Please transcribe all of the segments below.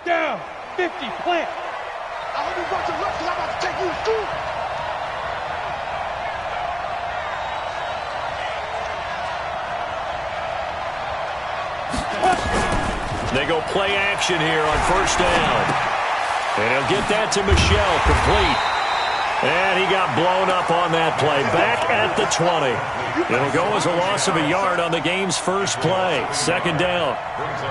Down, 50, plant. I hope you brought your left because I'm about to take you to school. They go play action here on first down. And he'll get that to Michel, complete. And he got blown up on that play. Back at the 20. It'll go as a loss of a yard on the game's first play. Second down.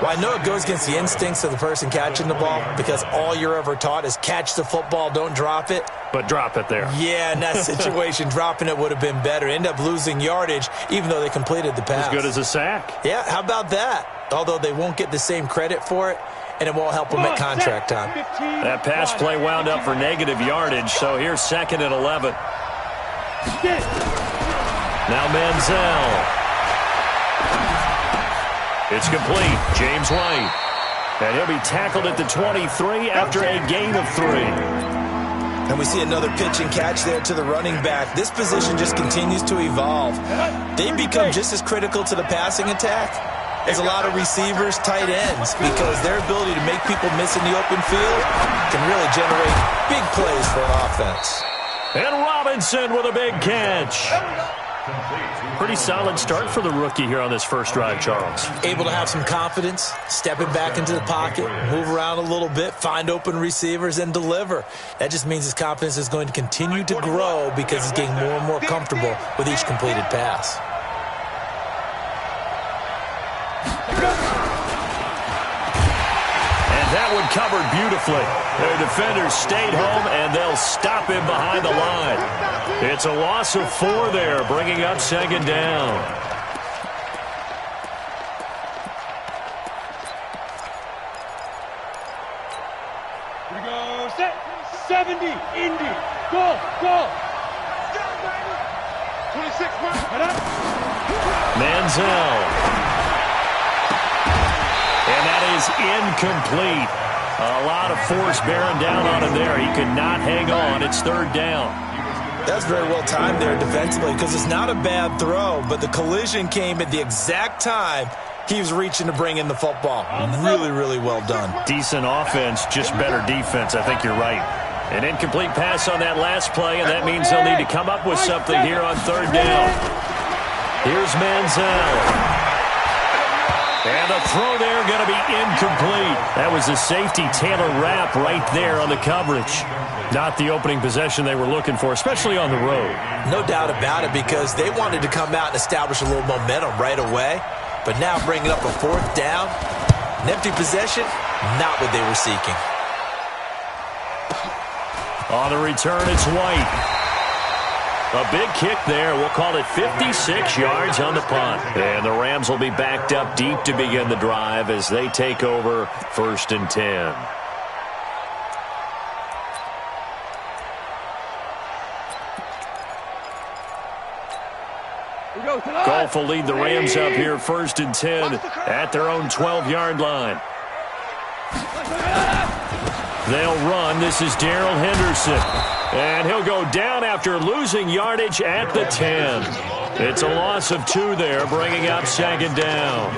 Well, I know it goes against the instincts of the person catching the ball because all you're ever taught is catch the football, don't drop it. But drop it there. Yeah, in that situation, dropping it would have been better. End up losing yardage, even though they completed the pass. As good as a sack. Yeah, how about that? Although they won't get the same credit for it, and it won't help them at contract time. That pass play wound up for negative yardage, so here's second and 11. Now Manziel. It's complete. James White. And he'll be tackled at the 23 after a gain of 3. And we see another pitch and catch there to the running back. This position just continues to evolve. They become just as critical to the passing attack as a lot of receivers, tight ends, because their ability to make people miss in the open field can really generate big plays for an offense. And Robinson with a big catch. Pretty solid start for the rookie here on this first drive, Charles. Able to have some confidence, stepping back into the pocket, move around a little bit, find open receivers, and deliver. That just means his confidence is going to continue to grow because he's getting more and more comfortable with each completed pass. That one covered beautifully. Their defenders stayed home, and they'll stop him behind the line. It's a loss of 4 there, bringing up second down. Here we go, set, 70, Indy, go, go. 26, Manziel. And that is incomplete. A lot of force bearing down on him there. He could not hang on. It's third down. That's very well timed there defensively because it's not a bad throw, but the collision came at the exact time he was reaching to bring in the football. Really, really well done. Decent offense, just better defense. I think you're right. An incomplete pass on that last play, and that means they'll need to come up with something here on third down. Here's Manziel. And the throw there going to be incomplete. That was a safety Taylor Rapp right there on the coverage. Not the opening possession they were looking for, especially on the road. No doubt about it because they wanted to come out and establish a little momentum right away. But now bringing up a fourth down, an empty possession, not what they were seeking. On the return, it's White. A big kick there. We'll call it 56 yards on the punt. And the Rams will be backed up deep to begin the drive as they take over first and 10. Goff will lead the Rams up here first and 10 at their own 12-yard line. They'll run. This is Darrell Henderson. And he'll go down after losing yardage at the 10. It's a loss of 2 there, bringing up second down.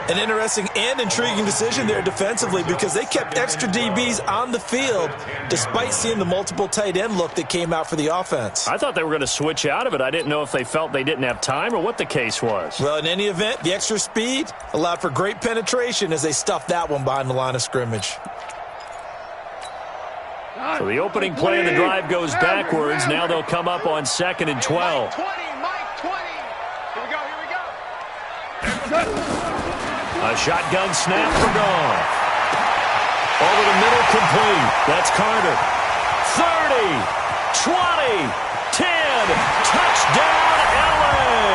An interesting and intriguing decision there defensively because they kept extra DBs on the field despite seeing the multiple tight end look that came out for the offense. I thought they were going to switch out of it. I didn't know if they felt they didn't have time or what the case was. Well, in any event, the extra speed allowed for great penetration as they stuffed that one behind the line of scrimmage. So the opening play of the drive goes backwards. Now they'll come up on second and 12. Mike 20. Here we go. A shotgun snap for Goff. Over the middle, complete. That's Carter. 30, 20, 10. Touchdown, LA.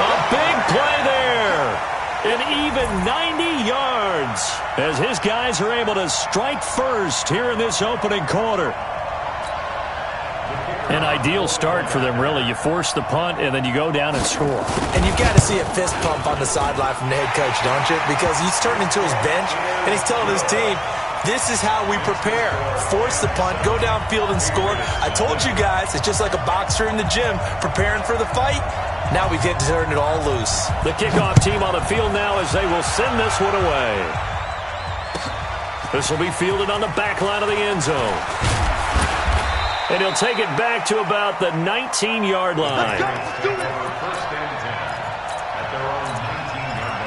A big play there. An even 90 yards as his guys are able to strike first here in this opening quarter. An ideal start for them, really. You force the punt, and then you go down and score. And you've got to see a fist pump on the sideline from the head coach, don't you? Because he's turning to his bench, and he's telling his team, this is how we prepare. Force the punt, go downfield and score. I told you guys, it's just like a boxer in the gym preparing for the fight. Now we get to turn it all loose. The kickoff team on the field now as they will send this one away. This will be fielded on the back line of the end zone. And he'll take it back to about the 19-yard line. Let's go. First and 10 at their own 19-yard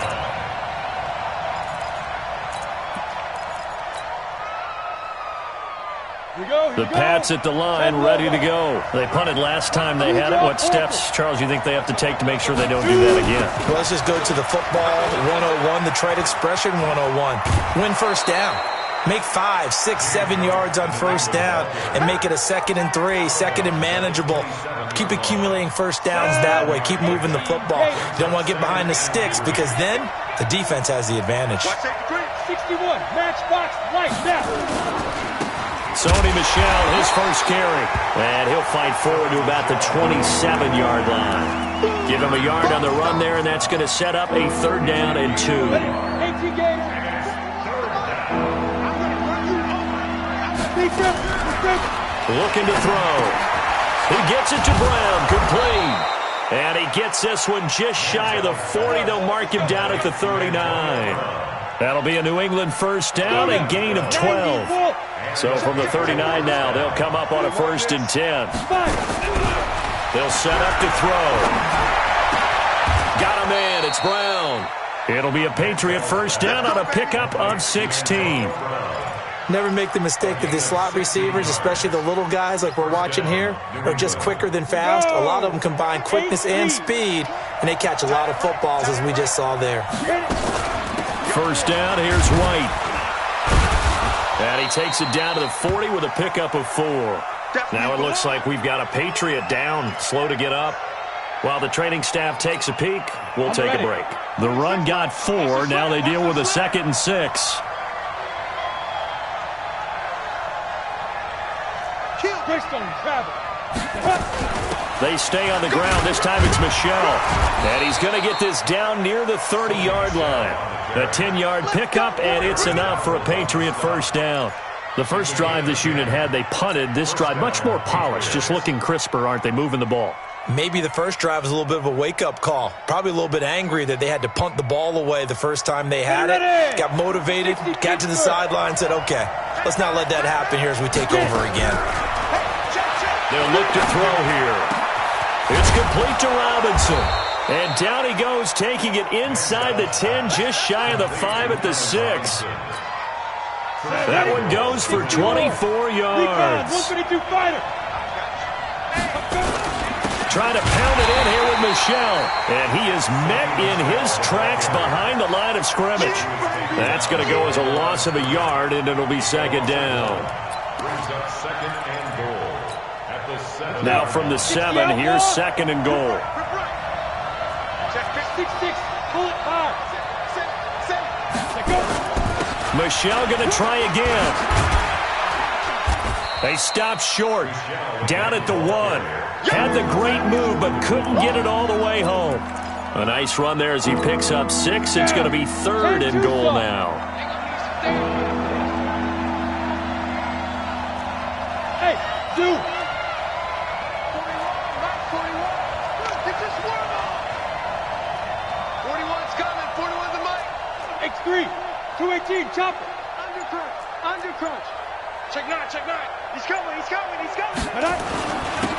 line. The Pats at the line, ready to go. They punted last time they had it. What steps, Charles, you think they have to take to make sure they don't do that again? Well, let's just go to the football 101, the trade expression 101. Win first down. Make 5, 6, 7 yards on first down and make it a 2nd and 3, 2nd and manageable. Keep accumulating first downs that way. Keep moving the football. You don't want to get behind the sticks because then the defense has the advantage. 61, matchbox, right now. Sony Michel, his first carry. And he'll fight forward to about the 27-yard line. Give him a yard on the run there, and that's going to set up a 3rd down and 2. Looking to throw. He gets it to Brown, complete. And he gets this one just shy of the 40. They'll mark him down at the 39. That'll be a New England first down, a gain of 12. So from the 39 now, they'll come up on a 1st and 10. They'll set up to throw. Got a man, it's Brown. It'll be a Patriot first down on a pickup of 16. Never make the mistake that the slot receivers, especially the little guys like we're watching here, are just quicker than fast. A lot of them combine quickness and speed, and they catch a lot of footballs, as we just saw there. First down, here's White. And he takes it down to the 40 with a pickup of 4. Now it looks like we've got a Patriot down, slow to get up. While the training staff takes a peek, we'll take a break. The run got 4. Now they deal with a 2nd and 6. They stay on the ground. This time it's Michel. And he's going to get this down near the 30-yard line. A 10-yard pickup, and it's enough for a Patriot first down. The first drive this unit had, they punted. This drive, much more polished, just looking crisper, aren't they, moving the ball? Maybe the first drive was a little bit of a wake-up call. Probably a little bit angry that they had to punt the ball away the first time they had it. Got motivated, got to the sideline, said, okay, let's not let that happen here as we take over again. They'll look to throw here. It's complete to Robinson. And down he goes, taking it inside the 10, just shy of the 5 at the 6. That one goes for 24 yards. Trying to pound it in here with Michel. And he is met in his tracks behind the line of scrimmage. That's going to go as a loss of a yard, and it'll be 2nd down. Now from the 7, here's 2nd and goal. Michel going to try again. They stop short. Down at the 1. Had the great move, but couldn't get it all the way home. A nice run there as he picks up 6. It's going to be 3rd and goal now. Hey, dude. 41's coming. 41's the mic. X3. 218, chopper. Undercrunch. Check 9. He's coming.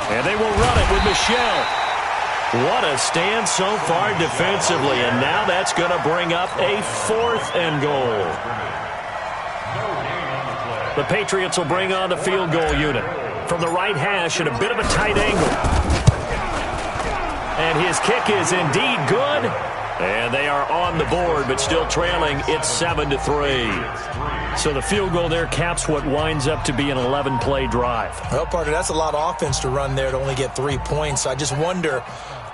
And they will run it with Michel. What a stand so far defensively, and now that's going to bring up a 4th and goal. The Patriots will bring on the field goal unit. From the right hash at a bit of a tight angle. And his kick is indeed good. And they are on the board, but still trailing. It's 7-3. So the field goal there caps what winds up to be an 11-play drive. Well, partner, that's a lot of offense to run there to only get 3 points. So I just wonder,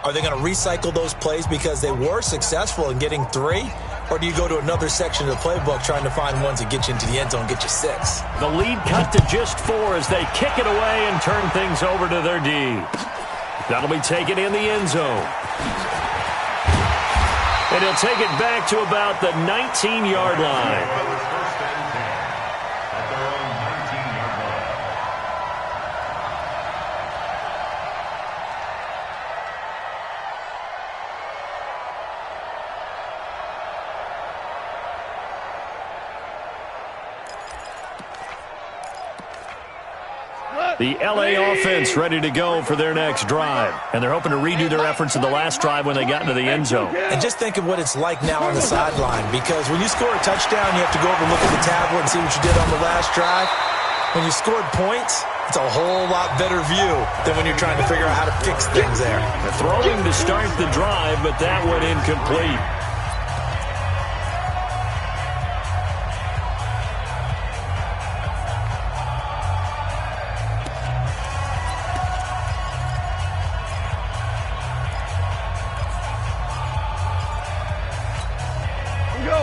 are they going to recycle those plays because they were successful in getting 3? Or do you go to another section of the playbook trying to find ones that get you into the end zone, get you 6? The lead cut to just 4 as they kick it away and turn things over to their D. That'll be taken in the end zone. And he'll take it back to about the 19-yard line. The LA offense ready to go for their next drive. And they're hoping to redo their efforts in the last drive when they got into the end zone. And just think of what it's like now on the sideline, because when you score a touchdown, you have to go over and look at the tablet and see what you did on the last drive. When you scored points, it's a whole lot better view than when you're trying to figure out how to fix things there. They're throwing to start the drive, but that went incomplete.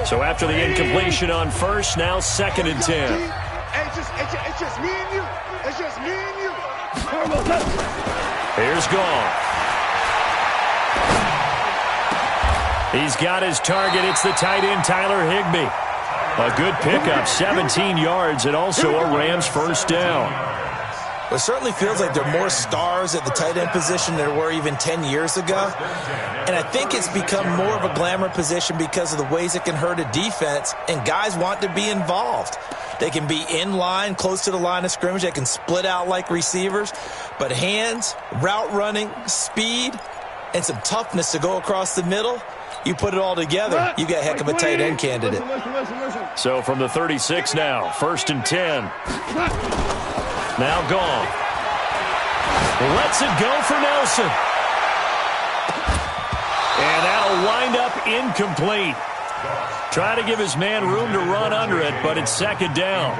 So after the incompletion on first, now 2nd and 10. It's just me and you. It's just me and you. Here's Goff. He's got his target. It's the tight end, Tyler Higbee. A good pickup, 17 yards, and also a Rams first down. Well, it certainly feels like there are more stars at the tight end position than there were even 10 years ago. And I think it's become more of a glamour position because of the ways it can hurt a defense, and guys want to be involved. They can be in line, close to the line of scrimmage. They can split out like receivers. But hands, route running, speed, and some toughness to go across the middle, you put it all together, you got a heck of a tight end candidate. So from the 36 now, 1st and 10. Now gone. Lets it go for Nelson. And that'll wind up incomplete. Try to give his man room to run under it, but it's 2nd down.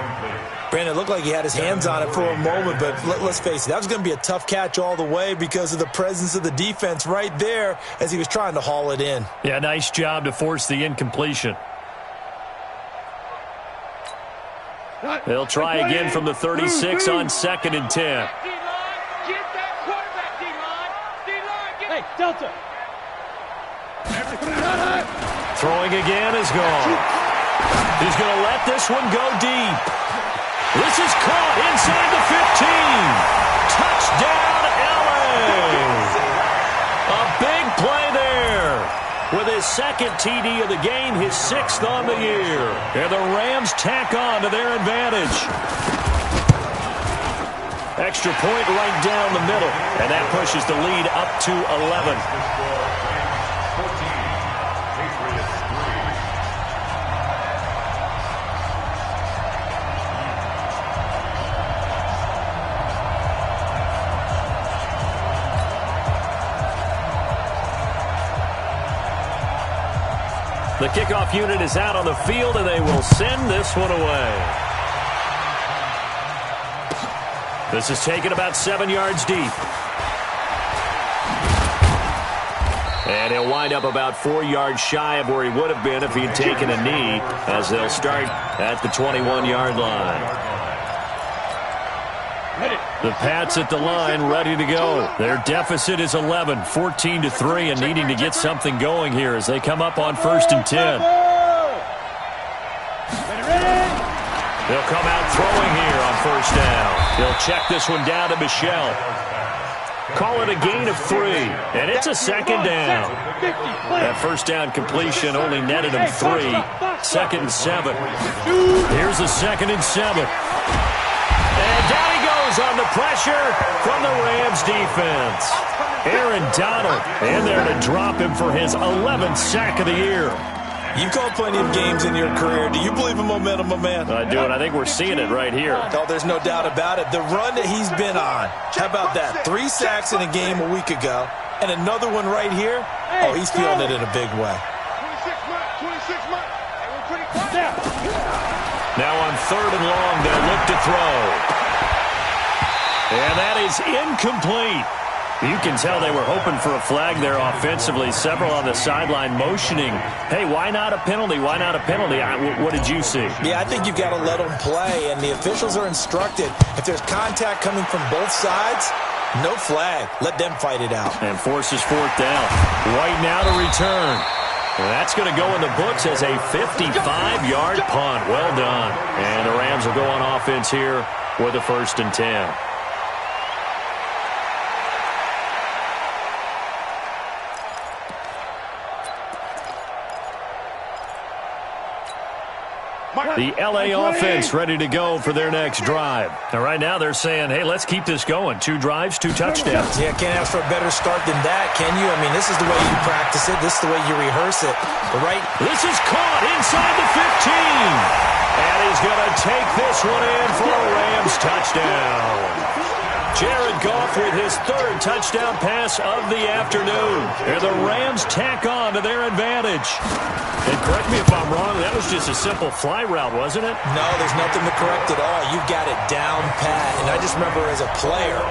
Brandon, it looked like he had his hands on it for a moment, but let's face it, that was going to be a tough catch all the way because of the presence of the defense right there as he was trying to haul it in. Yeah, nice job to force the incompletion. They'll try again from the 36 on 2nd and 10. D-line, get that quarterback, D-line. D-line, get Hey, Delta. Throwing again is gone. He's going to let this one go deep. This is caught inside the 15. Touchdown, LA. A big play there. With his 2nd TD of the game, his 6th on the year. And the Rams tack on to their advantage. Extra point right down the middle. And that pushes the lead up to 11. The kickoff unit is out on the field, and they will send this one away. This is taken about 7 yards deep. And he'll wind up about 4 yards shy of where he would have been if he'd taken a knee, as they'll start at the 21-yard line. The Pats at the line, ready to go. Their deficit is 11, 14-3, and needing to get something going here as they come up on 1st and 10. They'll come out throwing here on 1st down. They'll check this one down to Michel. Call it a gain of 3, and it's a 2nd down. That 1st down completion only netted him 3. 2nd and 7. Here's a 2nd and 7. And down he goes on the pressure from the Rams defense. Aaron Donald in there to drop him for his 11th sack of the year. You've called plenty of games in your career. Do you believe in momentum, my man? I do, and I think we're seeing it right here. Oh, there's no doubt about it. The run that he's been on. How about that? 3 sacks in a game a week ago, and another one right here. Oh, he's feeling it in a big way. 26 months. And we're pretty quiet. Now on 3rd and long, they'll look to throw. And that is incomplete. You can tell they were hoping for a flag there offensively. Several on the sideline motioning, hey, why not a penalty? Why not a penalty? What did you see? Yeah, I think you've got to let them play, and the officials are instructed. If there's contact coming from both sides, no flag. Let them fight it out. And forces 4th down. White now to return. And that's going to go in the books as a 55-yard punt. Well done. And the Rams will go on offense here with a 1st and 10. The LA offense ready to go for their next drive. Now, right now they're saying, hey, let's keep this going. 2 drives, 2 touchdowns. Yeah, can't ask for a better start than that, can you? I mean, this is the way you practice it. This is the way you rehearse it. But this is caught inside the 15. And he's going to take this one in for a Rams touchdown. Jared Goff with his 3rd touchdown pass of the afternoon. And the Rams tack on to their advantage. And correct me if I'm wrong, that was just a simple fly route, wasn't it? No, there's nothing to correct at all. You've got it down pat. And I just remember as a player,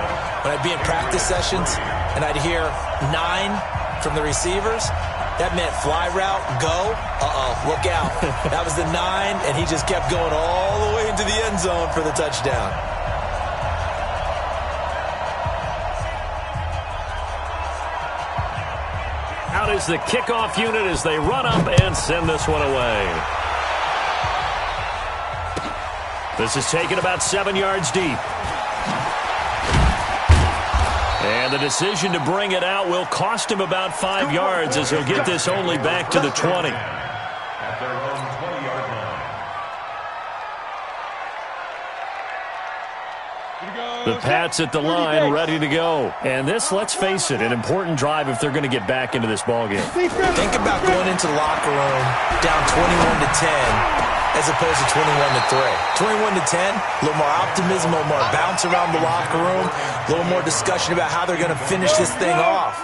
when I'd be in practice sessions and I'd hear 9 from the receivers, that meant fly route, go, look out. That was the 9, and he just kept going all the way into the end zone for the touchdown. Out is the kickoff unit as they run up and send this one away. This is taken about 7 yards deep. And the decision to bring it out will cost him about 5 yards as he'll get this only back to the 20. At their own 20-yard line. The Pats at the line, ready to go. And this, let's face it, an important drive if they're going to get back into this ballgame. Think about going into the locker room down 21-10 as opposed to 21-3. 21-10, a little more optimism, a little more bounce around the locker room, a little more discussion about how they're going to finish this thing off.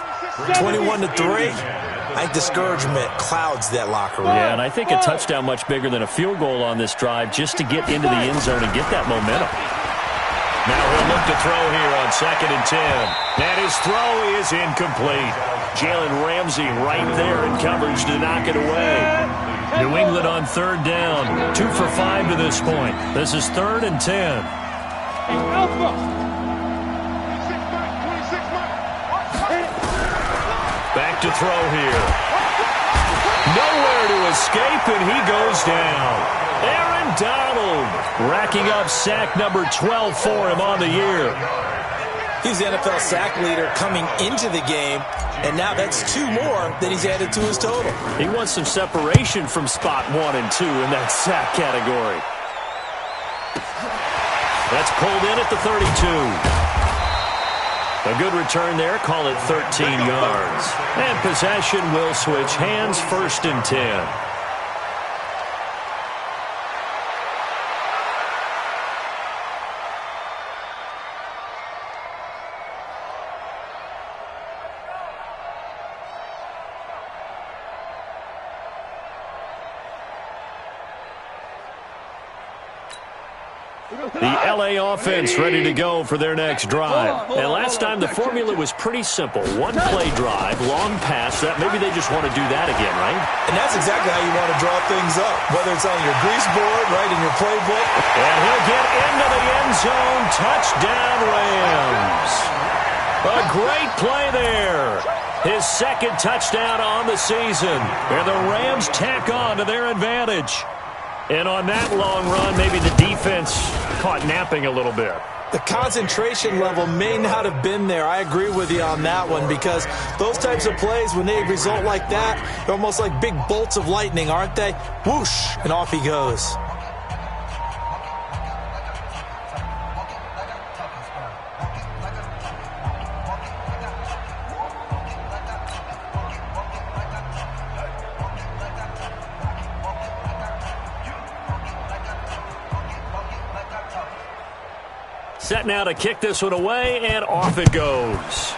21-3, I think discouragement clouds that locker room. Yeah, and I think a touchdown much bigger than a field goal on this drive just to get into the end zone and get that momentum. Now he'll look to throw here on 2nd and 10. And his throw is incomplete. Jalen Ramsey right there in coverage to knock it away. New England on 3rd down. 2 for 5 to this point. This is 3rd and 10. Back to throw here. Nowhere to escape, and he goes down. Aaron Donald racking up sack number 12 for him on the year. He's the NFL sack leader coming into the game, and now that's 2 more that he's added to his total. He wants some separation from spot 1 and 2 in that sack category. That's pulled in at the 32. A good return there, call it 13 yards. And possession will switch hands, 1st and 10. The LA offense ready to go for their next drive. And last time the formula was pretty simple. 1-play drive, long pass. That maybe they just want to do that again, right? And that's exactly how you want to draw things up, whether it's on your grease board, right, in your playbook. And he'll get into the end zone. Touchdown, Rams. A great play there. His 2nd touchdown on the season. And the Rams tack on to their advantage. And on that long run, maybe the defense caught napping a little bit. The concentration level may not have been there. I agree with you on that one, because those types of plays, when they result like that, they're almost like big bolts of lightning, aren't they? Whoosh, and off he goes. Set now to kick this one away, and off it goes.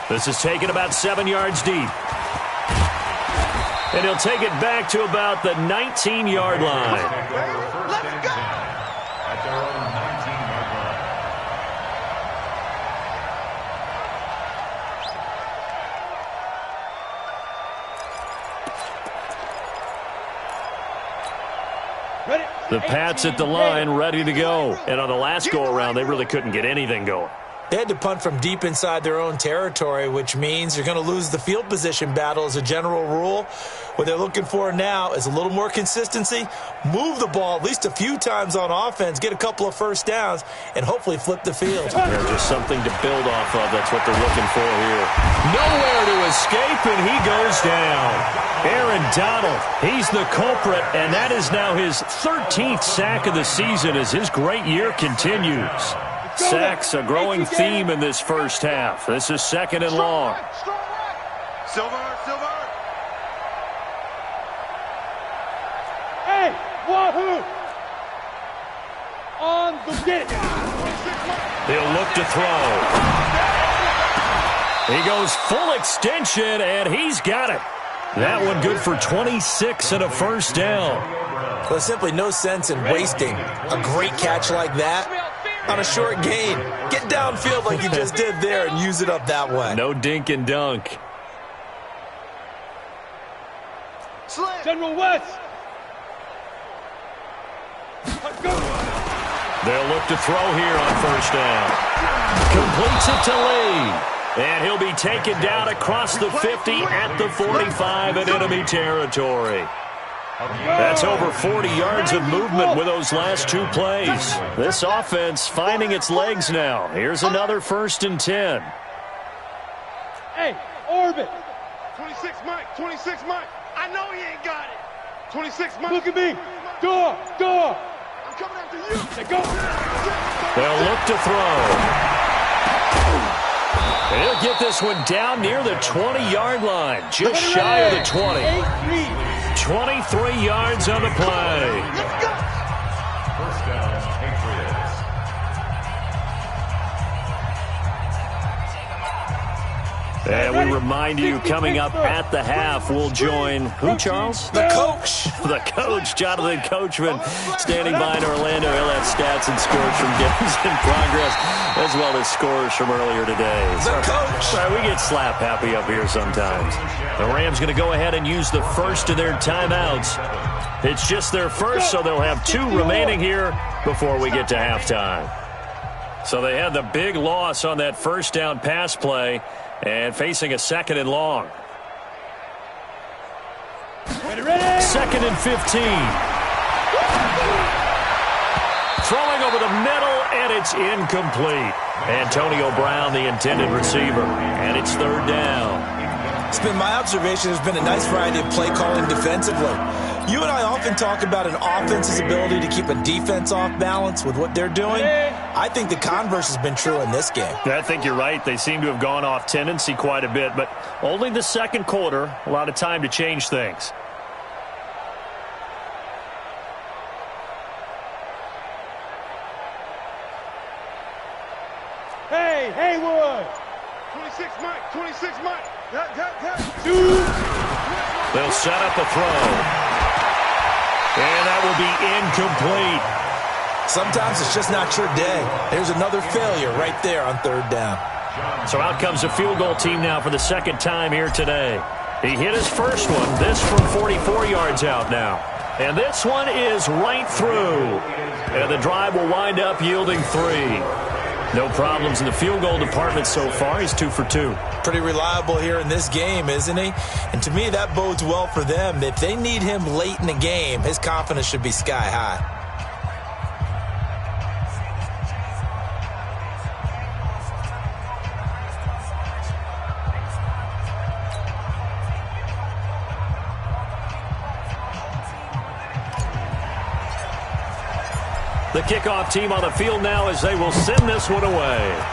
This is taken about 7 yards deep. And he'll take it back to about the 19-yard line. Let's go! At their own 19-yard Ready? The Pats at the line, ready to go. And on the last go-around, they really couldn't get anything going. They had to punt from deep inside their own territory, which means you're going to lose the field position battle as a general rule. What they're looking for now is a little more consistency, move the ball at least a few times on offense, get a couple of first downs, and hopefully flip the field. Yeah, just something to build off of. That's what they're looking for here. Nowhere to escape, and he goes down. Aaron Donald, he's the culprit, and that is now his 13th sack of the season as his great year continues. Sacks, a growing theme in this first half. This is 2nd and long. Silver. Hey, wahoo! On the get. He'll look to throw. He goes full extension, and he's got it. That one good for 26 and a first down. Well, there's simply no sense in wasting a great catch like that on a short gain. Get downfield like you just did there and use it up that way. No dink and dunk. General West. They'll look to throw here on first down. Completes it to Lee. And he'll be taken down across the 50 at the 45 in enemy territory. That's over 40 yards of movement with those last 2 plays. This offense finding its legs now. Here's another 1st and 10. Hey, orbit. 26 Mike. I know he ain't got it. 26 Mike. Look at me. Door. I'm coming after you. They go. They'll look to throw. He'll get this one down near the 20-yard line, just shy of the 20. 23 yards on the play. First down, Patriots. And we remind you, coming up at the half, we'll join who, Charles? The coach. The coach, Jonathan Coachman, standing by in Orlando. He'll have stats and scores from games in progress, as well as scores from earlier today. The coach. Sorry, we get slap happy up here sometimes. The Rams going to go ahead and use the first of their timeouts. It's just their first, so they'll have 2 remaining here before we get to halftime. So they had the big loss on that first down pass play and facing a 2nd and long. Ready. 2nd and 15. Throwing over the middle, and it's incomplete. Antonio Brown, the intended receiver, and it's 3rd down. It's been my observation there's been a nice variety of play calling defensively. You and I often talk about an offense's ability to keep a defense off balance with what they're doing. I think the converse has been true in this game. I think you're right. They seem to have gone off tendency quite a bit, but only the 2nd quarter, a lot of time to change things. Hey, Haywood. 26 Mike. They'll set up a throw. And that will be incomplete. Sometimes it's just not your day. There's another failure right there on 3rd down. So out comes a field goal team now for the 2nd time here today. He hit his first one, this from 44 yards out now. And this one is right through. And the drive will wind up yielding 3. No problems in the field goal department so far. He's 2 for 2. Pretty reliable here in this game, isn't he? And to me, that bodes well for them. If they need him late in the game, his confidence should be sky high. The kickoff team on the field now as they will send this one away.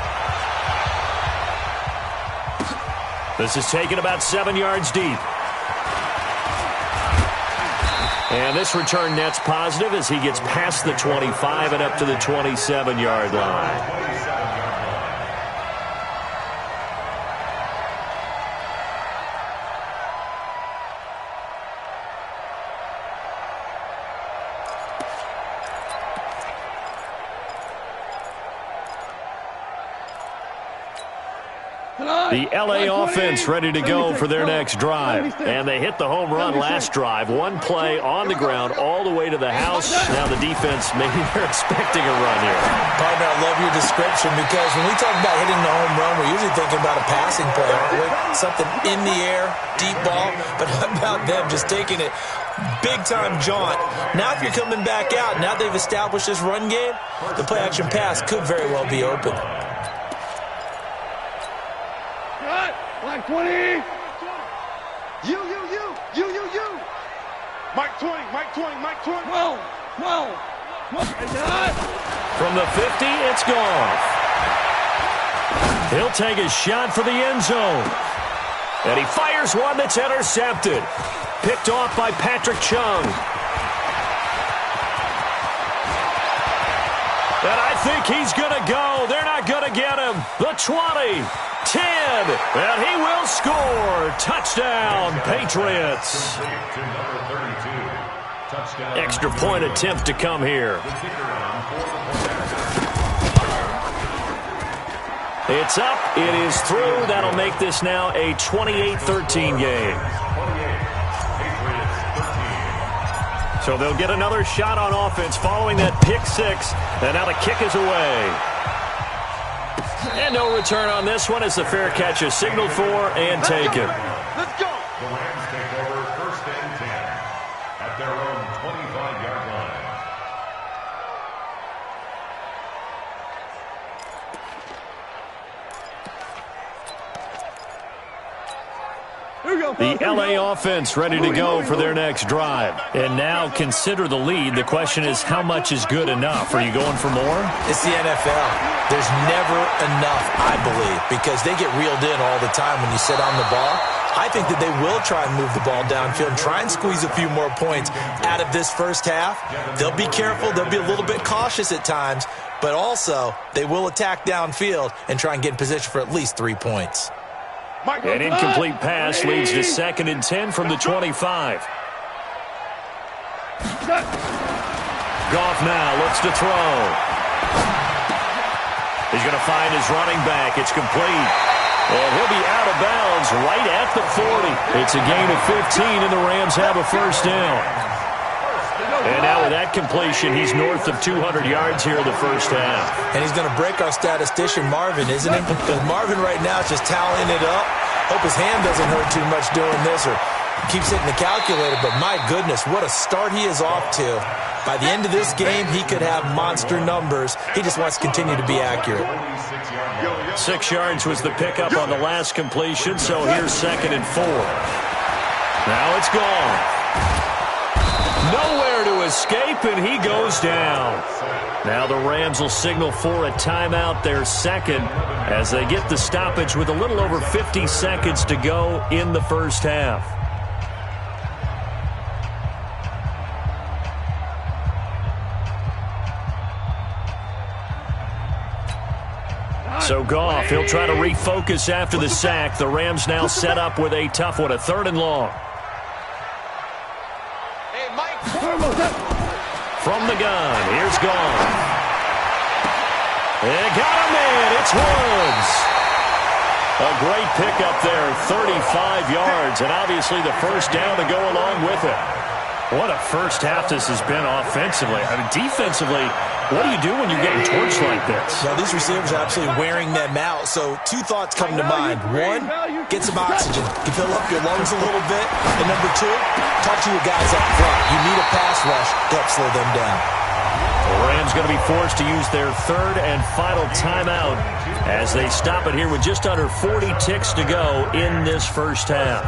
This is taken about 7 yards deep. And this return net's positive as he gets past the 25 and up to the 27-yard line. The LA offense ready to go for their next drive. And they hit the home run last drive. One play on the ground all the way to the house. Now the defense, maybe they're expecting a run here. Partner, I love your description because when we talk about hitting the home run, we're usually thinking about a passing play, aren't we? Something in the air, deep ball. But how about them just taking it big-time jaunt? Now if you're coming back out, now they've established this run game, the play-action pass could very well be open. Mike 20. You. Mike 20, Mike 20, Mike 20. Whoa. From the 50, it's gone. He'll take a shot for the end zone. And he fires one that's intercepted. Picked off by Patrick Chung. And I think he's going to go. They're not going to get him. The 20, 10, and he will score. Touchdown, Patriots. Extra point attempt to come here. It's up. It is through. That'll make this now a 28-13 game. So they'll get another shot on offense following that pick six. And now the kick is away. And no return on this one as the fair catch is signaled for and taken. Let's go. The Rams take over first and 10 at their own 25-yard line. The LA offense ready to go for their next drive. And now consider the lead. The question is, how much is good enough? Are you going for more? It's the NFL. There's never enough, I believe, because they get reeled in all the time when you sit on the ball. I think that they will try and move the ball downfield and try and squeeze a few more points out of this first half. They'll be careful. They'll be a little bit cautious at times, but also they will attack downfield and try and get in position for at least 3 points. An incomplete pass leads to 2nd and 10 from the 25. Goff now looks to throw. He's going to find his running back. It's complete. And he'll be out of bounds right at the 40. It's a gain of 15, and the Rams have a first down. And now with that completion, he's north of 200 yards here in the first half. And he's going to break our statistician, Marvin, isn't he? Because Marvin right now is just tallying it up. Hope his hand doesn't hurt too much doing this or keeps hitting the calculator. But my goodness, what a start he is off to. By the end of this game, he could have monster numbers. He just wants to continue to be accurate. 6 yards was the pickup on the last completion, so here's 2nd and 4. Now it's gone. Nowhere to escape, and he goes down. Now the Rams will signal for a timeout, their second, as they get the stoppage with a little over 50 seconds to go in the first half. So Goff, he'll try to refocus after the sack. The Rams now set up with a tough one, a 3rd and long. From the gun, here's Goff. They got him in. It's Woods. A great pickup there, 35 yards, and obviously the first down to go along with it. What a first half this has been offensively. I mean, defensively, what do you do when you're getting torched like this? Well, these receivers are absolutely wearing them out. So 2 thoughts come to mind. 1, get some oxygen. You fill up your lungs a little bit. And number 2, talk to your guys up front. You need a pass rush to help slow them down. The Rams going to be forced to use their 3rd and final timeout as they stop it here with just under 40 ticks to go in this first half.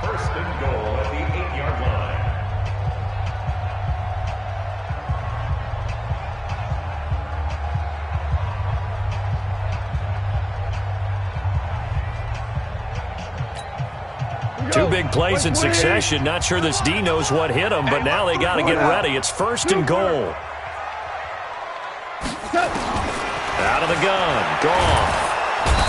First and goal at the 8-yard line. Two big plays in succession. Not sure this D knows what hit him, but now they got to get ready. It's 1st and goal. Out of the gun, Goff.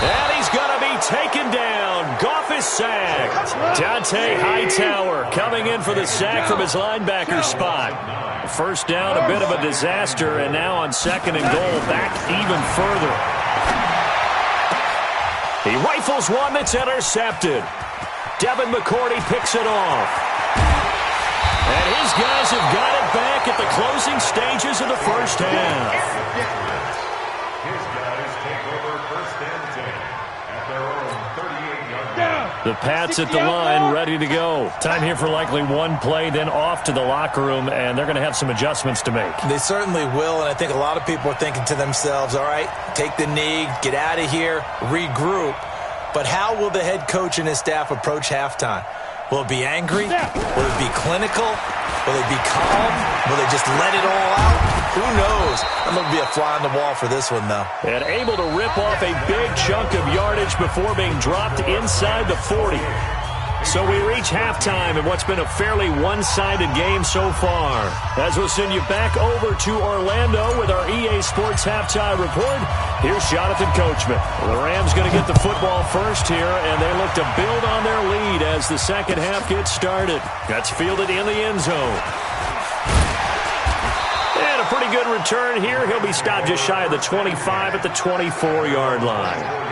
And he's going to be taken down. Goff is sacked. Dante Hightower coming in for the sack from his linebacker spot. First down, a bit of a disaster, and now on 2nd and goal, back even further. He rifles one that's intercepted. Devin McCourty picks it off. And his guys have got it back at the closing stages of the first half. His guys take over first and 10 at their own 38-yard line. The Pats at the line, ready to go. Time here for likely one play, then off to the locker room, and they're going to have some adjustments to make. They certainly will, and I think a lot of people are thinking to themselves, all right, take the knee, get out of here, regroup. But how will the head coach and his staff approach halftime? Will it be angry? Will it be clinical? Will they be calm? Will they just let it all out? Who knows? I'm going to be a fly on the wall for this one, though. And able to rip off a big chunk of yardage before being dropped inside the 40. So we reach halftime in what's been a fairly one-sided game so far. As we'll send you back over to Orlando with our EA Sports Halftime Report, here's Jonathan Coachman. Well, the Rams going to get the football first here, and they look to build on their lead as the second half gets started. That's fielded in the end zone. And a pretty good return here. He'll be stopped just shy of the 25 at the 24-yard line.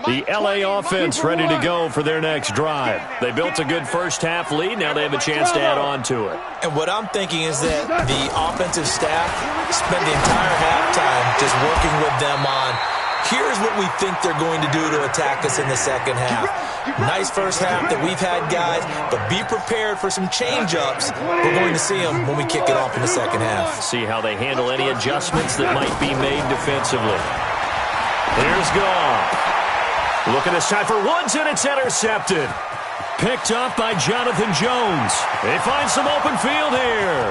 The LA offense ready to go for their next drive. They built a good first-half lead. Now they have a chance to add on to it. And what I'm thinking is that the offensive staff spent the entire halftime just working with them on, here's what we think they're going to do to attack us in the second half. Nice first half that we've had, guys, but be prepared for some change-ups. We're going to see them when we kick it off in the second half. See how they handle any adjustments that might be made defensively. Here's Goff. Looking this time for Woods, and it's intercepted. Picked up by Jonathan Jones. They find some open field here.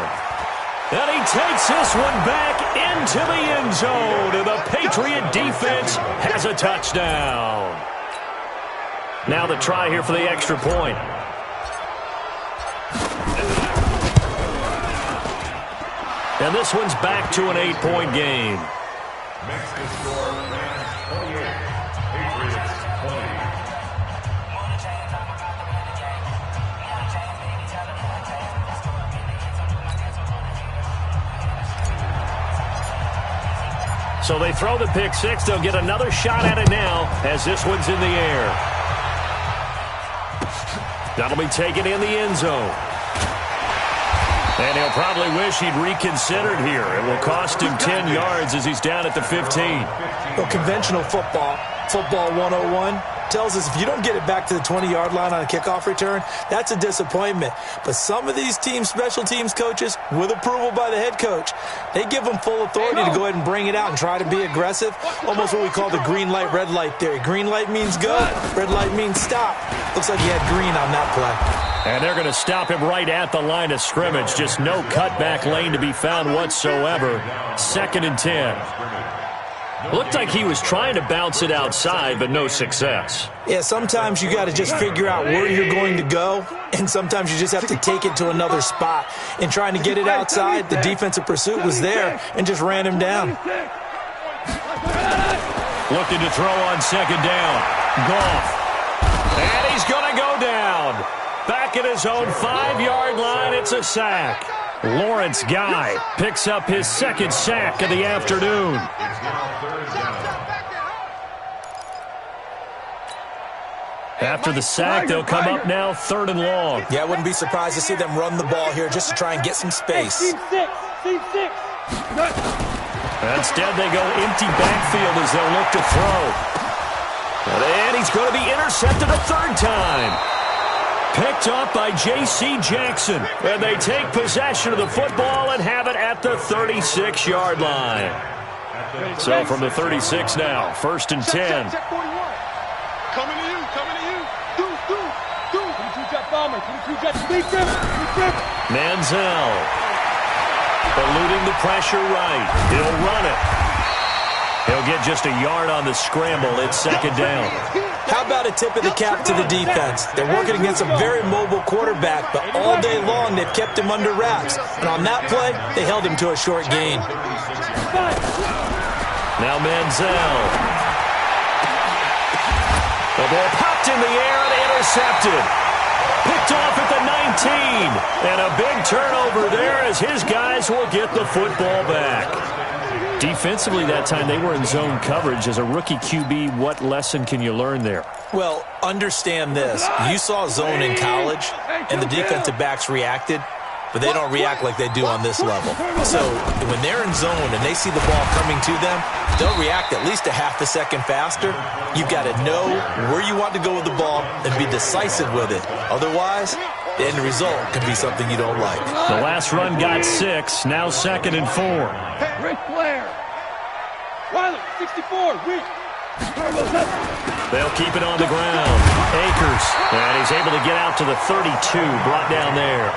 And he takes this one back into the end zone. And the Patriot defense has a touchdown. Now the try here for the extra point. And this one's back to an 8-point game. Makes the score Rams 28, Patriots 20. So they throw the pick six. They'll get another shot at it now as this one's in the air. That'll be taken in the end zone. And he'll probably wish he'd reconsidered here. It will cost him 10 yards as he's down at the 15. Well, conventional football 101, tells us if you don't get it back to the 20-yard line on a kickoff return, that's a disappointment. But some of these teams, special teams coaches, with approval by the head coach, they give them full authority to go ahead and bring it out and try to be aggressive, almost what we call the green light, red light theory. Green light means go, red light means stop. Looks like he had green on that play. And they're going to stop him right at the line of scrimmage. Just no cutback lane to be found whatsoever. 2nd and 10. Looked like he was trying to bounce it outside, but no success. Yeah, sometimes you got to just figure out where you're going to go, and sometimes you just have to take it to another spot. In trying to get it outside, the defensive pursuit was there and just ran him down. Looking to throw on 2nd down. Goff. And he's going to go down. Back at his own 5-yard line, it's a sack. Lawrence Guy picks up his 2nd sack of the afternoon. After the sack, they'll come up now 3rd and long. Yeah, I wouldn't be surprised to see them run the ball here just to try and get some space. Instead, they go empty backfield as they'll look to throw. And he's going to be intercepted a 3rd time. Picked up by J.C. Jackson. And they take possession of the football and have it at the 36-yard line. So from the 36 now, 1st and 10. Coming to you, coming to you. Do. 22-jet bomber, 22-jet speed grip. Manziel. Eluding the pressure right. He'll run it. He'll get just a yard on the scramble. It's 2nd down. How about a tip of the cap to the defense? They're working against a very mobile quarterback, but all day long they've kept him under wraps. And on that play, they held him to a short gain. Now Manziel. The ball popped in the air and intercepted. Picked off at the 19. And a big turnover there as his guys will get the football back. Defensively that time, they were in zone coverage. As a rookie QB, what lesson can you learn there? Well, understand this. You saw zone in college, and the defensive backs reacted, but they don't react like they do on this level. So when they're in zone and they see the ball coming to them, they'll react at least a half a second faster. You've got to know where you want to go with the ball and be decisive with it. Otherwise, the end result could be something you don't like. The last run got 6, now 2nd and 4. Ric Flair. Wiley, 64, Rick. They'll keep it on the ground. Akers, and he's able to get out to the 32, brought down there.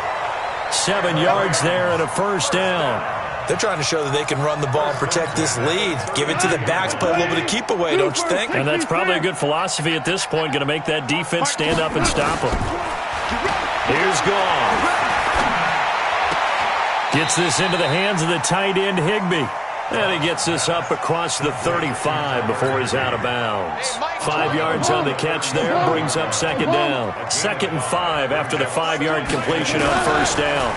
7 yards there and a first down. They're trying to show that they can run the ball and protect this lead. Give it to the backs, play a little bit of keep away, don't you think? And that's probably a good philosophy at this point, going to make that defense stand up and stop them. Here's Goff. Gets this into the hands of the tight end, Higbee. And he gets this up across the 35 before he's out of bounds. 5 yards on the catch there, brings up 2nd down. 2nd and 5 after the 5-yard completion on first down.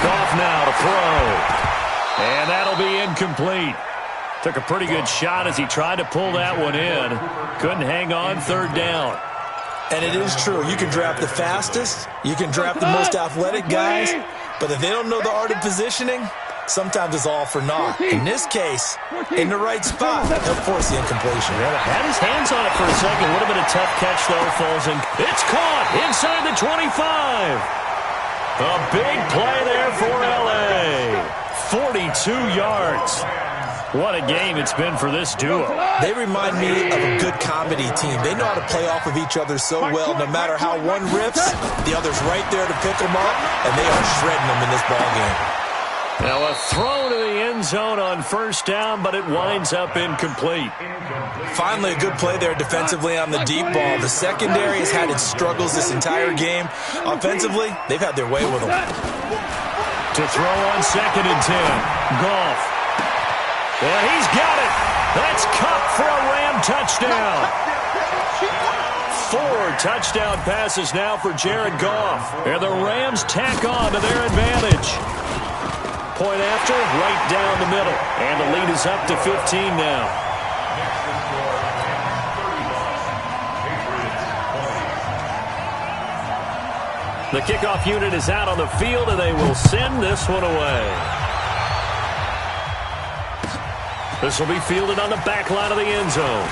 Goff now to throw. And that'll be incomplete. Took a pretty good shot as he tried to pull that one in. Couldn't hang on, 3rd down. And it is true. You can draft the fastest. You can draft the most athletic guys. But if they don't know the art of positioning, sometimes it's all for naught. In this case, in the right spot, he'll force the incompletion. Had his hands on it for a second. Would have been a tough catch, though. Falls in. It's caught inside the 25. A big play there for L.A. 42 yards. What a game it's been for this duo. They remind me of a good comedy team. They know how to play off of each other so well. No matter how one rips, the other's right there to pick them up, and they are shredding them in this ballgame. Now a throw to the end zone on first down, but it winds up incomplete. Finally a good play there defensively on the deep ball. The secondary has had its struggles this entire game. Offensively, they've had their way with them. To throw on 2nd and 10. Goff. And he's got it. That's Cup for a Ram touchdown. 4 touchdown passes now for Jared Goff. And the Rams tack on to their advantage. Point after, right down the middle. And the lead is up to 15 now. The kickoff unit is out on the field, and they will send this one away. This will be fielded on the back line of the end zone.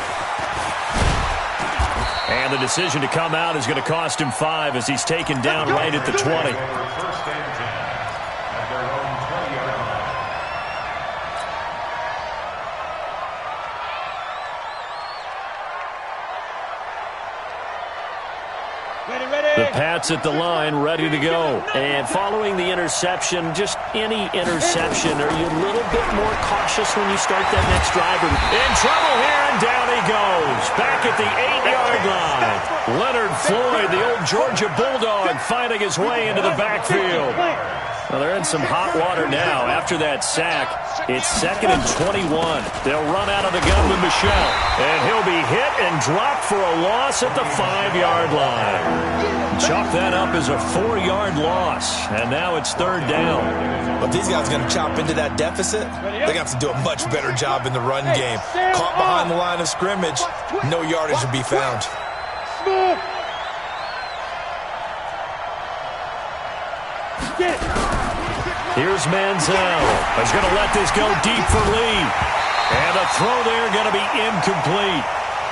And the decision to come out is going to cost him 5 as he's taken down right at the 20. The Pats at the line, ready to go. And following the interception, just any interception, are you a little bit more cautious when you start that next drive? In trouble here, and down he goes. Back at the 8-yard line. Leonard Floyd, the old Georgia Bulldog, finding his way into the backfield. Well, they're in some hot water now. After that sack, it's 2nd and 21. They'll run out of the gun with Michelle. And he'll be hit and dropped for a loss at the 5-yard line. Chalk that up as a 4-yard loss. And now it's 3rd down. But these guys are going to chop into that deficit. They're going to have to do a much better job in the run game. Caught behind the line of scrimmage, no yardage to be found. Here's Manziel. He's going to let this go deep for Lee. And the throw there going to be incomplete.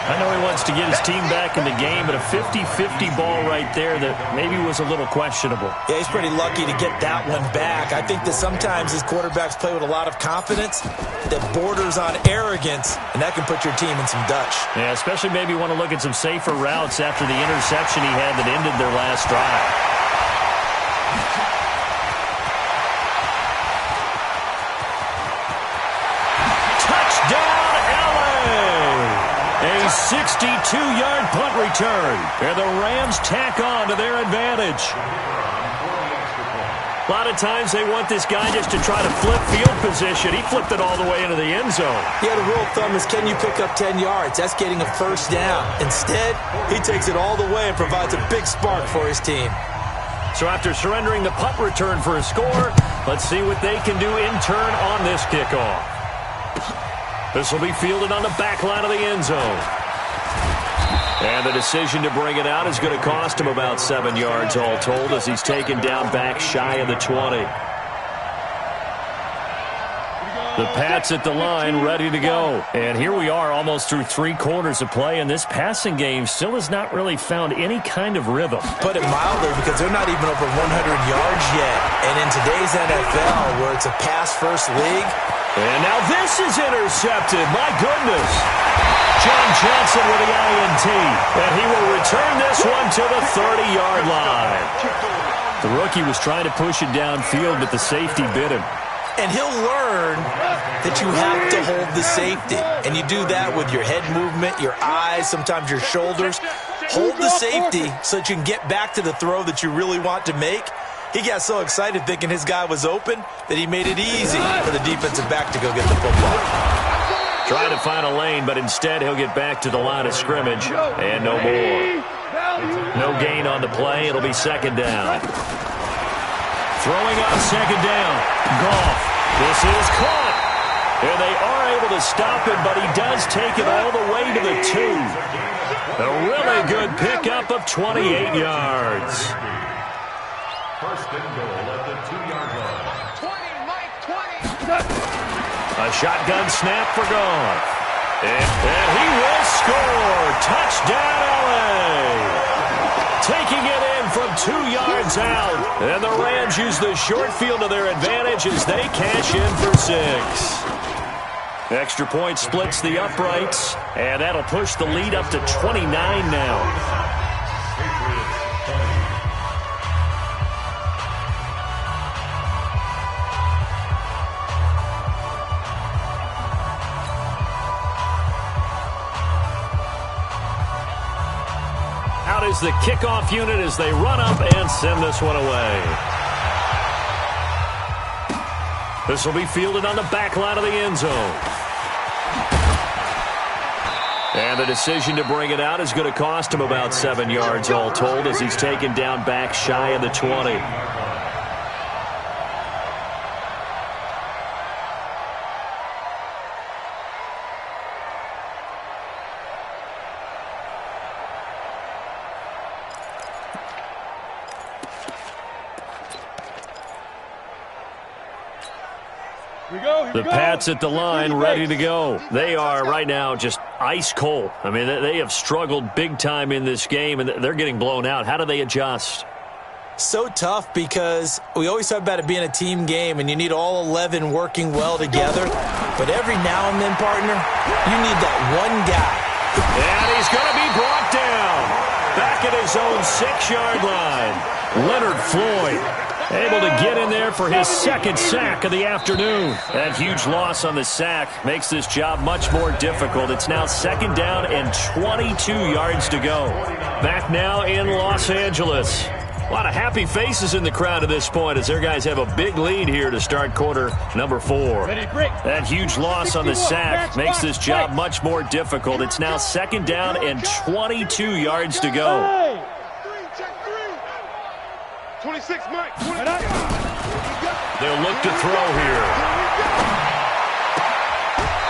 I know he wants to get his team back in the game, but a 50-50 ball right there that maybe was a little questionable. Yeah, he's pretty lucky to get that one back. I think that sometimes his quarterbacks play with a lot of confidence that borders on arrogance, and that can put your team in some Dutch. Yeah, especially maybe want to look at some safer routes after the interception he had that ended their last drive. A 62-yard punt return. And the Rams tack on to their advantage. A lot of times they want this guy just to try to flip field position. He flipped it all the way into the end zone. Yeah, the rule of thumb is, can you pick up 10 yards? That's getting a first down. Instead, he takes it all the way and provides a big spark for his team. So after surrendering the punt return for a score, let's see what they can do in turn on this kickoff. This will be fielded on the back line of the end zone. And the decision to bring it out is going to cost him about 7 yards all told, as he's taken down back shy of the 20. The Pats at the line, ready to go. And here we are almost through 3 quarters of play, and this passing game still has not really found any kind of rhythm. Put it mildly, because they're not even over 100 yards yet. And in today's NFL, where it's a pass-first league. And now this is intercepted. My goodness. John Johnson with the INT. And he will return this one to the 30-yard line. The rookie was trying to push it downfield, but the safety bit him. And he'll learn that you have to hold the safety. And you do that with your head movement, your eyes, sometimes your shoulders. Hold the safety so that you can get back to the throw that you really want to make. He got so excited thinking his guy was open that he made it easy for the defensive back to go get the football. Trying to find a lane, but instead he'll get back to the line of scrimmage. And no more. No gain on the play. It'll be second down. Throwing on second down. Goff. This is caught. And they are able to stop him, but he does take it all the way to the 2. A really good pickup of 28 yards. First and goal at the 2-yard line. 20, Mike, 20. A shotgun snap for Goff. And he will score. Touchdown, LA. Taking it in from 2 yards out. And the Rams use the short field to their advantage as they cash in for 6. Extra point splits the uprights, and that'll push the lead up to 29 now. Out is the kickoff unit as they run up and send this one away. This will be fielded on the back line of the end zone. And the decision to bring it out is going to cost him about 7 yards all told, as he's taken down back shy of the 20. The Pats at the line, ready to go. They are right now just ice cold. I mean, they have struggled big time in this game, and they're getting blown out. How do they adjust? So tough, because we always talk about it being a team game, and you need all 11 working well together. But every now and then, partner, you need that one guy. And he's going to be brought down. Back at his own 6-yard line. Leonard Floyd able to get in there for his second sack of the afternoon. That huge loss on the sack makes this job much more difficult. It's now second down and 22 yards to go. Back now in Los Angeles. A lot of happy faces in the crowd at this point as their guys have a big lead here to start quarter number 4. That huge loss on the sack makes this job much more difficult. It's now second down and 22 yards to go. 26, Mike. They'll look to throw here.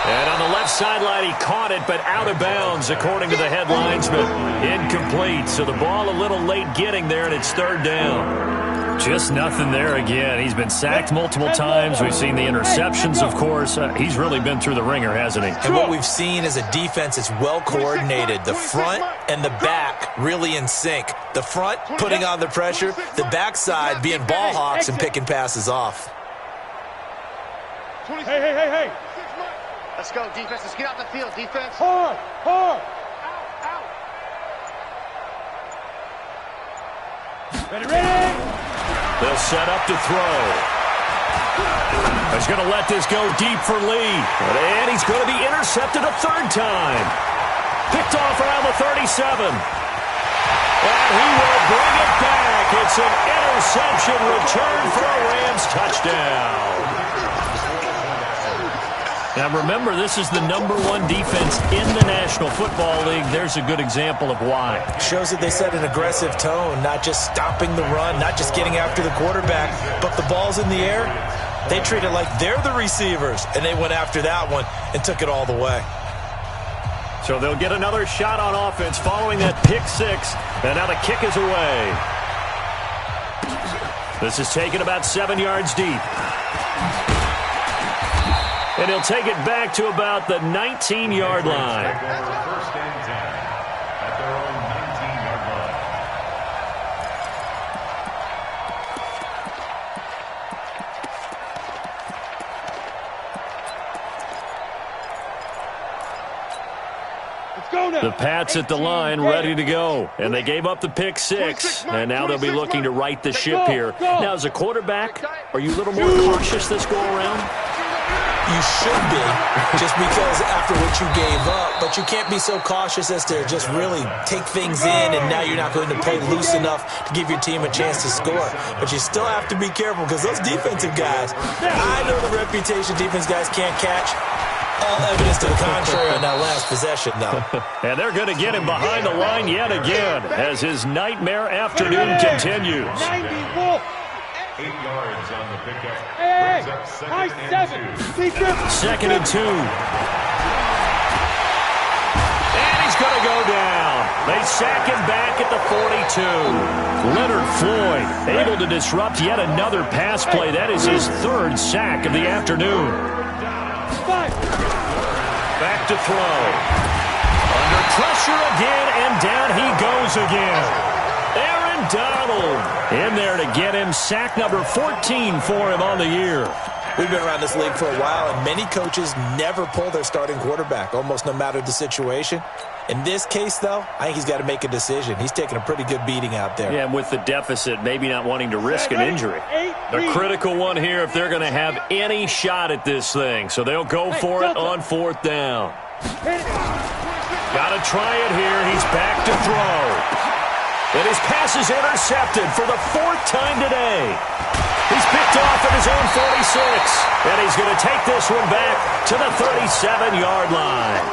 And on the left sideline, he caught it, but out of bounds, according to the head linesman. Incomplete, so the ball a little late getting there, and it's third down. Just nothing there again. He's been sacked multiple times. We've seen the interceptions, of course. He's really been through the ringer, hasn't he? And what we've seen is a defense that's well coordinated. The front and the back really in sync. The front putting on the pressure, the backside being ball hawks and picking passes off. Hey. Let's go, defense. Let's get out the field, defense. Hard. Ready. They'll set up to throw. He's going to let this go deep for Lee. And he's going to be intercepted a third time. Picked off around the 37. And he will bring it back. It's an interception return for a Rams touchdown. Now remember, this is the #1 defense in the National Football League. There's a good example of why. Shows that they set an aggressive tone, not just stopping the run, not just getting after the quarterback, but the ball's in the air. They treat it like they're the receivers, and they went after that one and took it all the way. So they'll get another shot on offense following that pick six, and now the kick is away. This is taken about 7 yards deep. And he'll take it back to about the 19-yard line. First and 10 at their own 19-yard line. Let's go now. The Pats at the line, ready to go. And they gave up the pick six, and now they'll be looking to right the ship here. Now, as a quarterback, are you a little more cautious this go-around? You should be, just because after what you gave up, but you can't be so cautious as to just really take things in, and now you're not going to play loose enough to give your team a chance to score. But you still have to be careful, because those defensive guys, I know the reputation defense guys can't catch. All evidence to the contrary on that last possession, though. And they're going to get him behind the line yet again as his nightmare afternoon continues. 94. 8 yards on the pickup. Hey, Brings up high second and 2. Second and 2. And he's going to go down. They sack him back at the 42. Leonard Floyd able to disrupt yet another pass play. That is his third sack of the afternoon. Back to throw. Under pressure again, and down he goes again. Aaron Donald in there to get him sack number 14 for him on the year. We've been around this league for a while, and many coaches never pull their starting quarterback, almost no matter the situation. In this case, though, I think he's got to make a decision. He's taking a pretty good beating out there. Yeah, and with the deficit, maybe not wanting to risk an injury. The critical one here if they're going to have any shot at this thing. So they'll go for it on 4th down. Got to try it here. He's back to throw. And his pass is intercepted for the 4th time today. He's picked off at his own 46. And he's going to take this one back to the 37-yard line.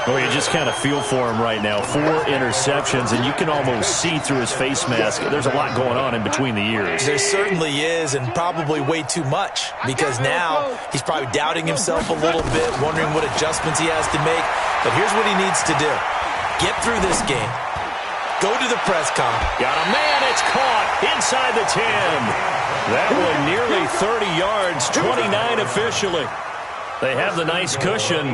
Well, you just kind of feel for him right now. 4 interceptions, and you can almost see through his face mask. There's a lot going on in between the ears. There certainly is, and probably way too much, because now he's probably doubting himself a little bit, wondering what adjustments he has to make. But here's what he needs to do. Get through this game. Go to the press conf. Got a man. It's caught inside the 10. That one nearly 30 yards, 29 officially. They have the nice cushion.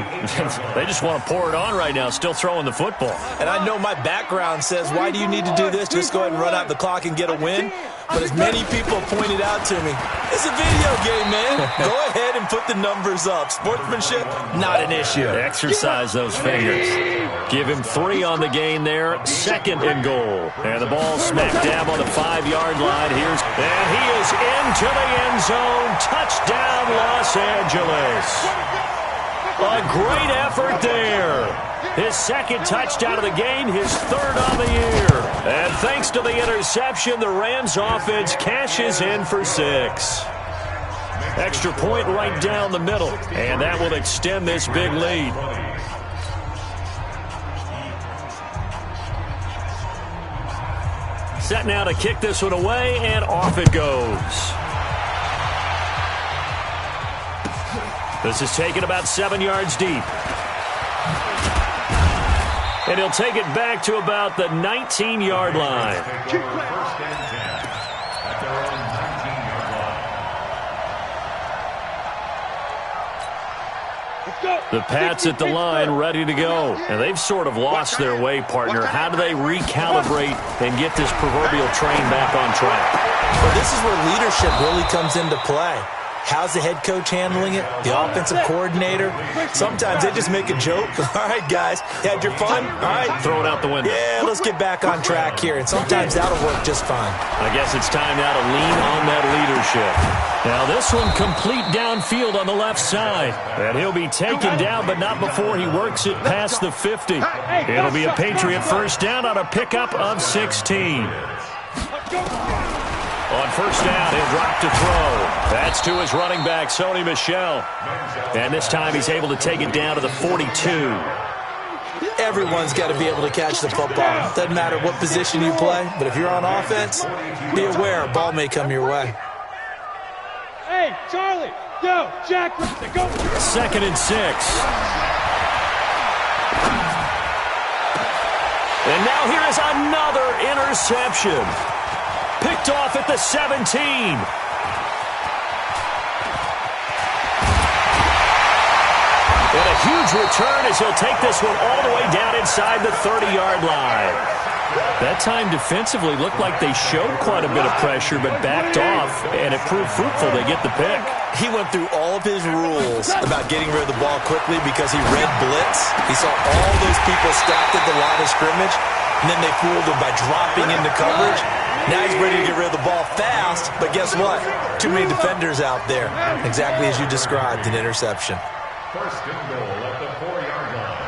They just want to pour it on right now, still throwing the football. And I know my background says, why do you need to do this? Just go ahead and run out the clock and get a win. But as many people pointed out to me, it's a video game, man. Go ahead and put the numbers up. Sportsmanship, not an issue. Exercise those fingers. Give him 3 on the gain there. 2nd and goal. And the ball smack dab on the 5-yard line. And he is into the end zone. Touchdown, Los Angeles. A great effort there. His 2nd touchdown of the game, his 3rd on the year. And thanks to the interception, the Rams offense cashes in for 6. Extra point right down the middle, and that will extend this big lead. Set now to kick this one away, and off it goes. This is taken about 7 yards deep. And he'll take it back to about the 19-yard line. First and 10 at their own 19-yard line. The Pats at the line, ready to go. And they've sort of lost their way, partner. How do they recalibrate and get this proverbial train back on track? Well, this is where leadership really comes into play. How's the head coach handling it? The offensive coordinator? Sometimes they just make a joke. All right, guys, you had your fun? All right. Throw it out the window. Yeah, let's get back on track here, and sometimes that'll work just fine. I guess it's time now to lean on that leadership. Now this one complete downfield on the left side. And he'll be taken down, but not before he works it past the 50. It'll be a Patriot first down on a pickup of 16. On first down, he'll drop to throw. That's to his running back, Sony Michel. And this time he's able to take it down to the 42. Everyone's got to be able to catch the football. Doesn't matter what position you play, but if you're on offense, be aware a ball may come your way. Hey, Charlie, go, Jack, go. 2nd and 6. And now here is another interception. Picked off at the 17. And a huge return as he'll take this one all the way down inside the 30-yard line. That time defensively looked like they showed quite a bit of pressure but backed off, and it proved fruitful. They get the pick. He went through all of his rules about getting rid of the ball quickly because he read blitz. He saw all those people stacked at the line of scrimmage, and then they fooled him by dropping into coverage. Now he's ready to get rid of the ball fast, but guess what? Too many defenders out there. Exactly as you described, an interception. First and goal at the 4-yard line.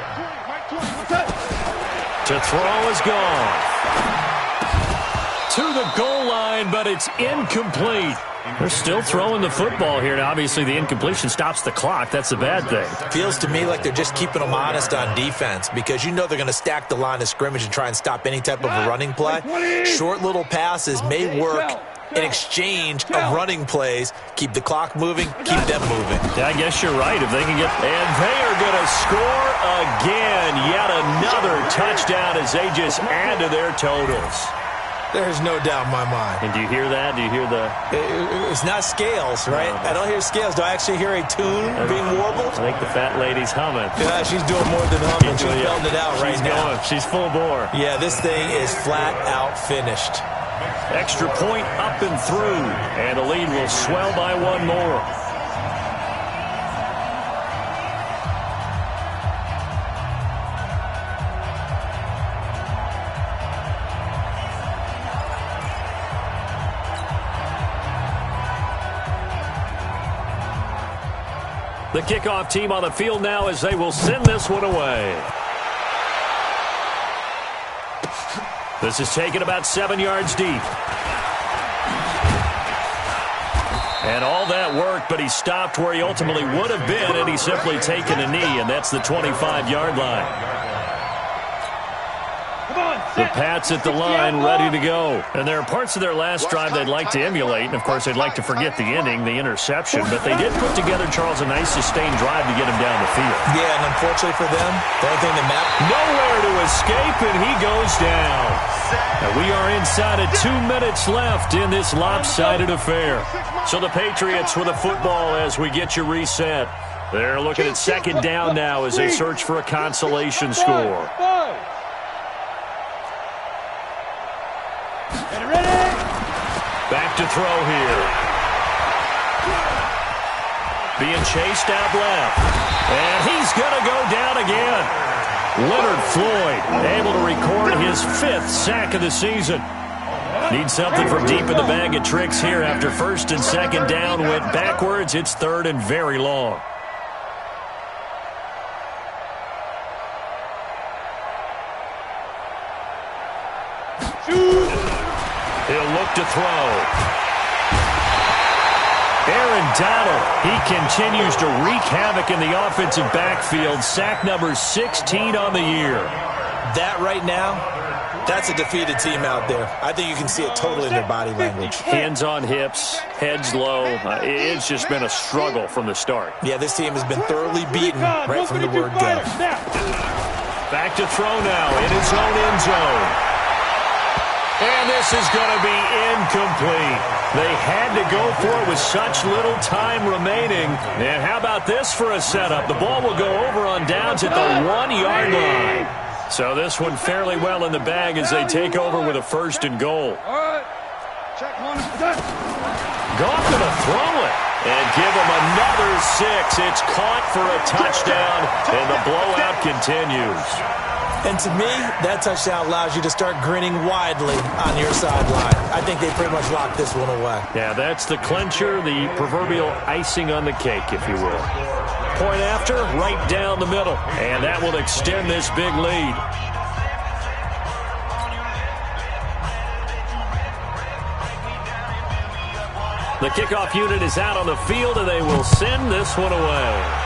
To throw is gone. To the goal line, but it's incomplete. They're still throwing the football here. Now, obviously, the incompletion stops the clock. That's the bad thing. Feels to me like they're just keeping them honest on defense because you know they're going to stack the line of scrimmage and try and stop any type of a running play. Short little passes may work in exchange of running plays. Keep the clock moving, keep them moving. Yeah, I guess you're right. If they can get... And they are going to score again. Yet another touchdown as they just add to their totals. There's no doubt in my mind. And do you hear that? Do you hear the... It's not scales, right? No, I don't hear scales. Do I actually hear a tune being warbled? I think the fat lady's humming. Yeah, she's doing more than humming. She's belting it out right now. She's full bore. Yeah, this thing is flat out finished. Extra point up and through. And the lead will swell by one more. The kickoff team on the field now as they will send this one away. This is taken about 7 yards deep. And all that work, but he stopped where he ultimately would have been, and he's simply taken a knee, and that's the 25-yard line. The Pats at the line, ready to go. And there are parts of their last drive they'd like to emulate. And, of course, they'd like to forget the ending, the interception. But they did put together, Charles, a nice sustained drive to get him down the field. Yeah, and unfortunately for them, the only thing that matters... Nowhere to escape, and he goes down. And we are inside of 2 minutes left in this lopsided affair. So the Patriots with a football as we get you reset. They're looking at second down now as they search for a consolation score. Back to throw here. Being chased out left. And he's going to go down again. Leonard Floyd able to record his 5th sack of the season. Need something from deep in the bag of tricks here after first and second down went backwards. It's third and very long. He'll look to throw. Aaron Donald, he continues to wreak havoc in the offensive backfield. Sack number 16 on the year. That right now, that's a defeated team out there. I think you can see it totally in their body language. Hands on hips, heads low. It's just been a struggle from the start. Yeah, this team has been thoroughly beaten right from the word go. Back to throw now in his own end zone. And this is going to be incomplete. They had to go for it with such little time remaining. And how about this for a setup? The ball will go over on downs at the 1-yard line. So this one fairly well in the bag as they take over with a first and goal. All right. Check one. Done. Goff going to throw it. And give him another 6. It's caught for a touchdown, and the blowout continues. And to me, that touchdown allows you to start grinning widely on your sideline. I think they pretty much locked this one away. Yeah, that's the clincher, the proverbial icing on the cake, if you will. Point after, right down the middle. And that will extend this big lead. The kickoff unit is out on the field, and they will send this one away.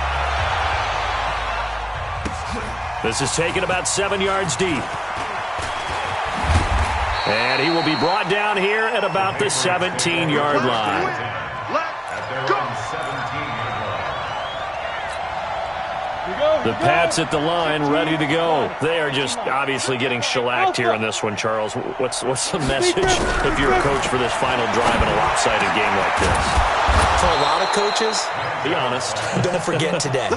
This is taken about 7 yards deep. And he will be brought down here at about the 17-yard line. Let's go. The Pats at the line, ready to go. They are just obviously getting shellacked here in this one, Charles. What's the message if you're a coach for this final drive in a lopsided game like this? For a lot of coaches, be honest. Don't forget today.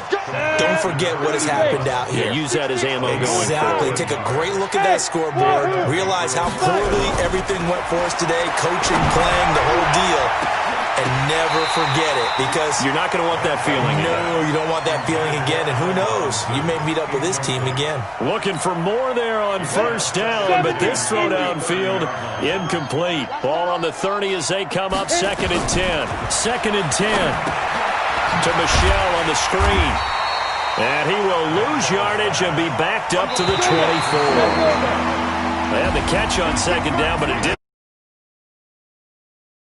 Don't forget what has happened out here. Yeah, use that as ammo going Exactly. forward. Take a great look at that scoreboard. Realize how poorly everything went for us today. Coaching, playing, the whole deal. And never forget it, because you're not going to want that feeling again. No, you don't want that feeling again. And who knows? You may meet up with this team again. Looking for more there on first down, but this throw downfield incomplete. Ball on the 30 as they come up, 2nd and 10. 2nd and 10 to Michelle on the screen. And he will lose yardage and be backed up to the 24. They had the catch on 2nd down, but it didn't.